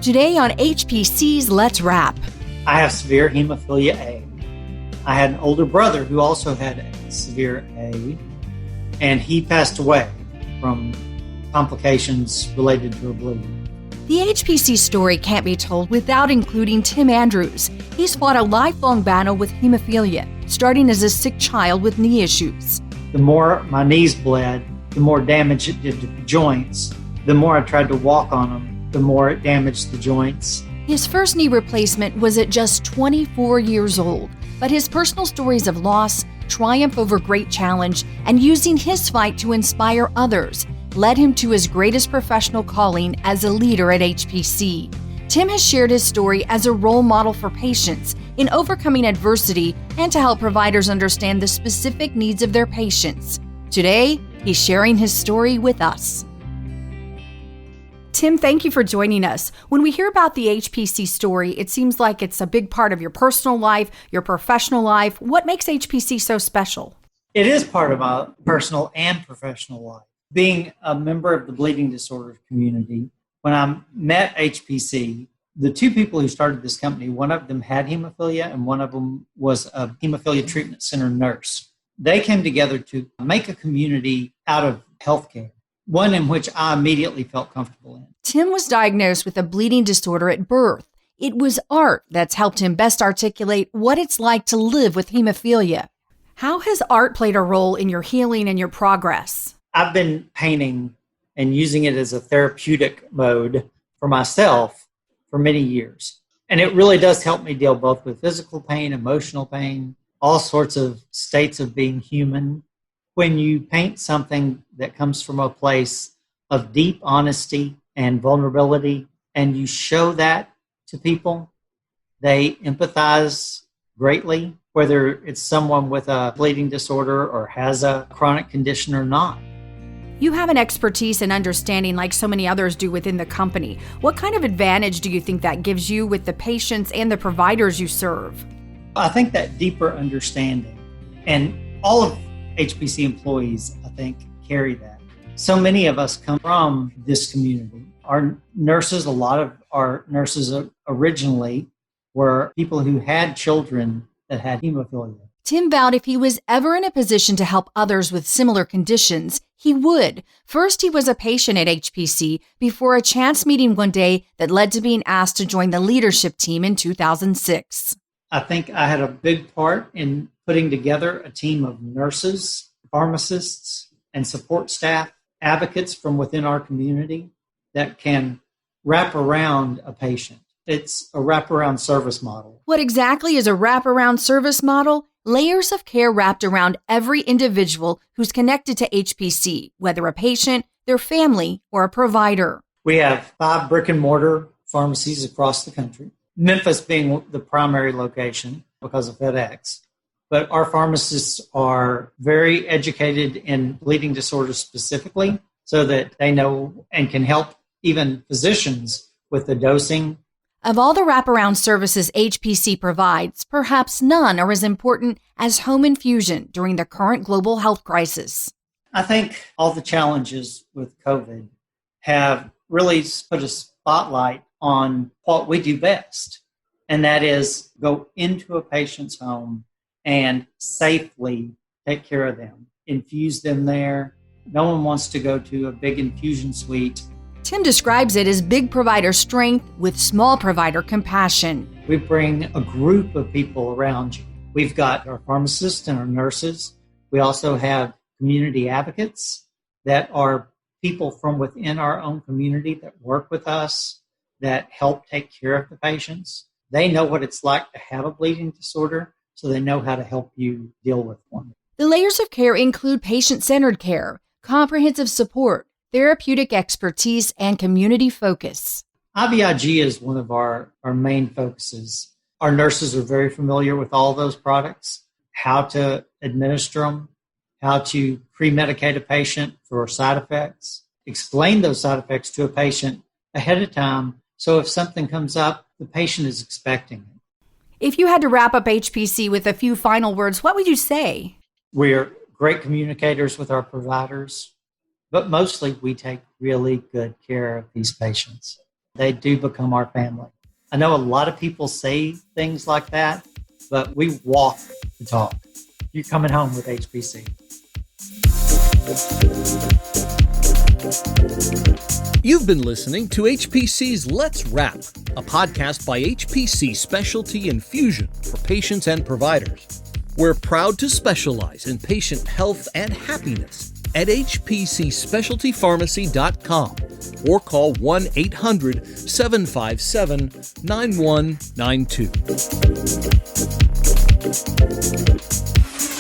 Today on HPC's Let's Wrap. I have severe hemophilia A. I had an older brother who also had severe A, and he passed away from complications related to a bleeding. The HPC story can't be told without including Tim Andrews. He's fought a lifelong battle with hemophilia, starting as a sick child with knee issues. The more my knees bled, the more damage it did to the joints. The more I tried to walk on them, the more it damaged the joints. His first knee replacement was at just 24 years old, but his personal stories of loss, triumph over great challenge, and using his fight to inspire others led him to his greatest professional calling as a leader at HPC. Tim has shared his story as a role model for patients in overcoming adversity and to help providers understand the specific needs of their patients. Today, he's sharing his story with us. Tim, thank you for joining us. When we hear about the HPC story, it seems like it's a big part of your personal life, your professional life. What makes HPC so special? It is part of my personal and professional life. Being a member of the bleeding disorder community, when I met HPC, the two people who started this company, one of them had hemophilia and one of them was a hemophilia treatment center nurse. They came together to make a community out of healthcare, one in which I immediately felt comfortable in. Tim was diagnosed with a bleeding disorder at birth. It was art that's helped him best articulate what it's like to live with hemophilia. How has art played a role in your healing and your progress? I've been painting and using it as a therapeutic mode for myself for many years. And it really does help me deal both with physical pain, emotional pain, all sorts of states of being human. When you paint something that comes from a place of deep honesty and vulnerability, and you show that to people, they empathize greatly, whether it's someone with a bleeding disorder or has a chronic condition or not. You have an expertise and understanding like so many others do within the company. What kind of advantage do you think that gives you with the patients and the providers you serve? I think that deeper understanding, and all of HPC employees, I think, carry that. So many of us come from this community. Our nurses, a lot of our nurses originally were people who had children that had hemophilia. Tim vowed if he was ever in a position to help others with similar conditions, he would. First, he was a patient at HPC before a chance meeting one day that led to being asked to join the leadership team in 2006. I think I had a big part in putting together a team of nurses, pharmacists, and support staff, advocates from within our community that can wrap around a patient. It's a wraparound service model. What exactly is a wraparound service model? Layers of care wrapped around every individual who's connected to HPC, whether a patient, their family, or a provider. We have 5 brick and mortar pharmacies across the country, Memphis being the primary location because of FedEx. But our pharmacists are very educated in bleeding disorders specifically so that they know and can help even physicians with the dosing. Of all the wraparound services HPC provides, perhaps none are as important as home infusion during the current global health crisis. I think all the challenges with COVID have really put a spotlight on what we do best, and that is go into a patient's home and safely take care of them, infuse them there. No one wants to go to a big infusion suite. Tim describes it as big provider strength with small provider compassion. We bring a group of people around you. We've got our pharmacists and our nurses. We also have community advocates that are people from within our own community that work with us, that help take care of the patients. They know what it's like to have a bleeding disorder, so they know how to help you deal with one. The layers of care include patient-centered care, comprehensive support, therapeutic expertise, and community focus. IVIG is one of our main focuses. Our nurses are very familiar with all those products, how to administer them, how to pre-medicate a patient for side effects, explain those side effects to a patient ahead of time, so if something comes up, the patient is expecting it. If you had to wrap up HPC with a few final words, what would you say? We're great communicators with our providers, but mostly we take really good care of these patients. They do become our family. I know a lot of people say things like that, but we walk the talk. You're coming home with HPC. You've been listening to HPC's Let's Wrap, a podcast by HPC Specialty Infusion for patients and providers. We're proud to specialize in patient health and happiness at hpcspecialtypharmacy.com or call 1-800-757-9192.